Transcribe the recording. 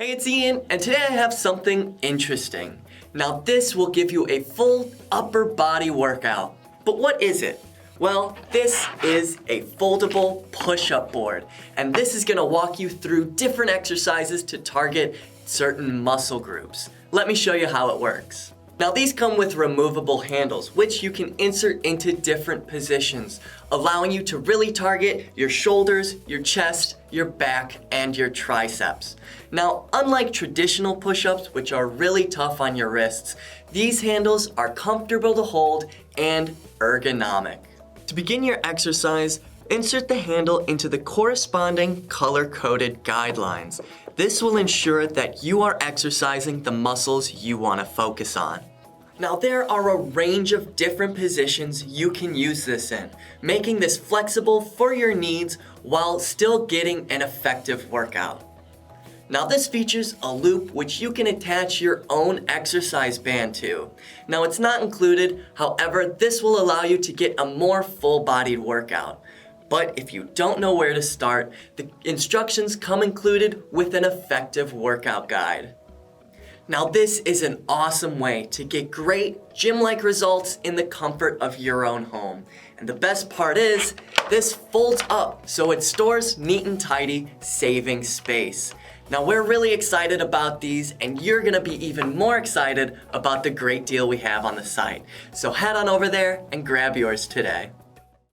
Hey, it's Ian, and today I have something interesting. Now this will give you a full upper body workout. But what is it? Well, this is a foldable push-up board, and this is gonna walk you through different exercises to target certain muscle groups. Let me show you how it works. Now these come with removable handles, which you can insert into different positions, allowing you to really target your shoulders, your chest, your back, and your triceps. Now, unlike traditional push-ups, which are really tough on your wrists, these handles are comfortable to hold and ergonomic. To begin your exercise, insert the handle into the corresponding color-coded guidelines. This will ensure that you are exercising the muscles you want to focus on. Now there are a range of different positions you can use this in, making this flexible for your needs while still getting an effective workout. Now this features a loop which you can attach your own exercise band to. Now it's not included, however, this will allow you to get a more full-bodied workout. But if you don't know where to start, the instructions come included with an effective workout guide. Now this is an awesome way to get great gym-like results in the comfort of your own home. And the best part is, this folds up so it stores neat and tidy, saving space. Now we're really excited about these, and you're gonna be even more excited about the great deal we have on the site. So head on over there and grab yours today.